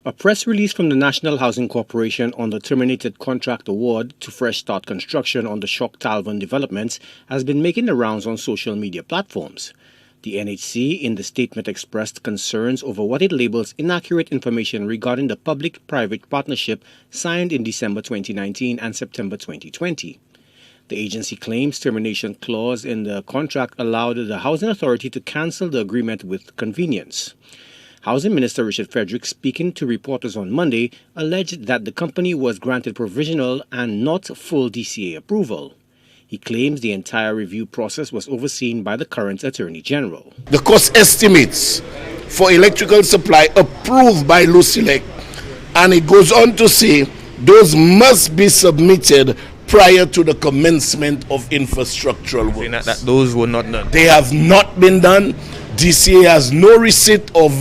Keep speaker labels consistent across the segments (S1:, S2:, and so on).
S1: A press release from the National Housing Corporation on the terminated contract award to Fresh Start Construction on the Choc Talvern developments has been making the rounds on social media platforms. The NHC in the statement expressed concerns over what it labels inaccurate information regarding the public-private partnership signed in December 2019 and September 2020. The agency claims termination clause in the contract allowed the Housing Authority to cancel the agreement with convenience. Housing Minister Richard Frederick, speaking to reporters on Monday, alleged that the company was granted provisional and not full DCA approval. He claims the entire review process was overseen by the current Attorney General.
S2: The cost estimates for electrical supply approved by Lucilec, and it goes on to say those must be submitted prior to the commencement of infrastructural works.
S3: That those were not done.
S2: They have not been done. DCA has no receipt of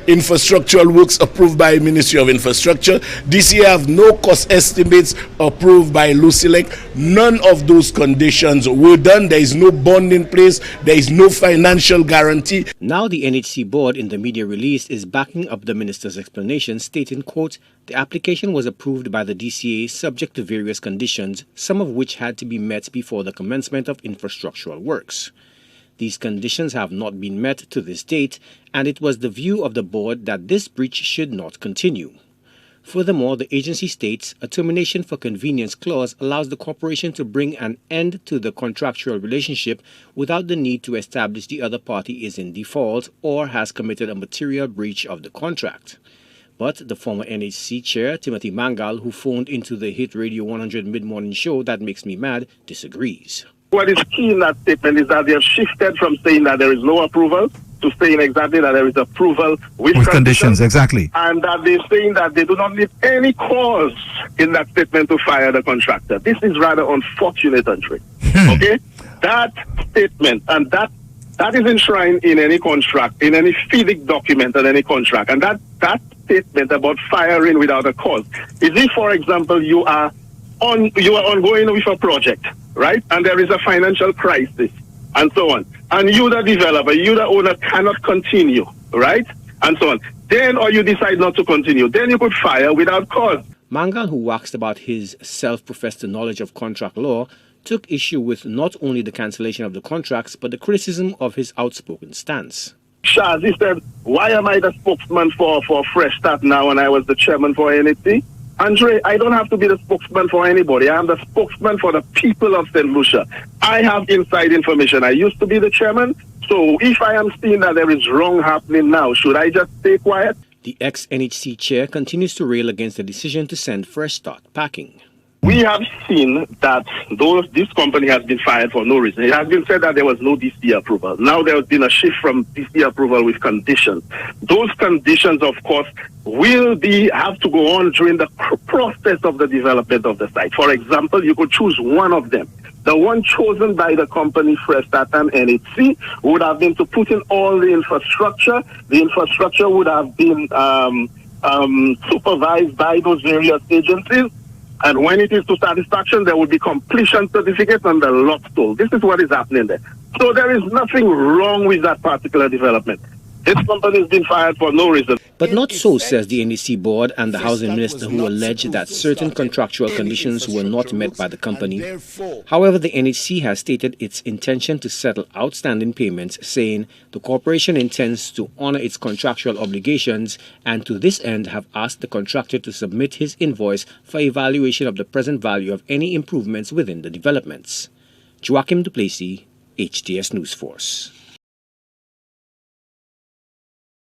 S2: infrastructural works approved by Ministry of Infrastructure. DCA have no cost estimates approved by Lucilec. None of those conditions were done. There is no bond in place. There is no financial guarantee.
S1: Now the NHC board in the media release is backing up the minister's explanation, stating, quote, the application was approved by the DCA subject to various conditions, some of which had to be met before the commencement of infrastructural works. These conditions have not been met to this date, and it was the view of the board that this breach should not continue. Furthermore, the agency states a termination for convenience clause allows the corporation to bring an end to the contractual relationship without the need to establish the other party is in default or has committed a material breach of the contract. But the former NHC chair, Timothy Mangal, who phoned into the Hit Radio 100 mid-morning show That Makes Me Mad, disagrees.
S4: What is key in that statement is that they have shifted from saying that there is no approval to saying exactly that there is approval with
S5: conditions, exactly.
S4: And that they're saying that they do not need any cause in that statement to fire the contractor. This is rather unfortunate, Andre. Okay? That statement and that is enshrined in any contract, in any FIDIC document and any contract. And that statement about firing without a cause is if, for example, you are ongoing with a project, right? And there is a financial crisis and so on. And you, the developer, you, the owner, cannot continue, right? And so on. Then, or you decide not to continue, then you could fire without cause.
S1: Mangal, who waxed about his self-professed knowledge of contract law, took issue with not only the cancellation of the contracts, but the criticism of his outspoken stance.
S4: Shaz, said, why am I the spokesman for Fresh Start now when I was the chairman for NHC? Andre, I don't have to be the spokesman for anybody. I am the spokesman for the people of St. Lucia. I have inside information. I used to be the chairman. So if I am seeing that there is wrong happening now, should I just stay quiet?
S1: The ex-NHC chair continues to rail against the decision to send Fresh Start packing.
S4: We have seen that this company has been fired for no reason. It has been said that there was no DC approval. Now there has been a shift from DC approval with conditions. Those conditions, of course, will have to go on during the process of the development of the site. For example, you could choose one of them. The one chosen by the company Fresh Start and NHC would have been to put in all the infrastructure. The infrastructure would have been supervised by those various agencies. And when it is to satisfaction, there will be completion certificates and the lot told. This is what is happening there. So there is nothing wrong with that particular development. This company has been fired for no reason.
S1: But not so, says the NEC board and the housing minister, who alleged that certain contractual conditions were not met by the company. However, the NEC has stated its intention to settle outstanding payments, saying the corporation intends to honor its contractual obligations and to this end have asked the contractor to submit his invoice for evaluation of the present value of any improvements within the developments. Joachim Duplessis, HTS News Force.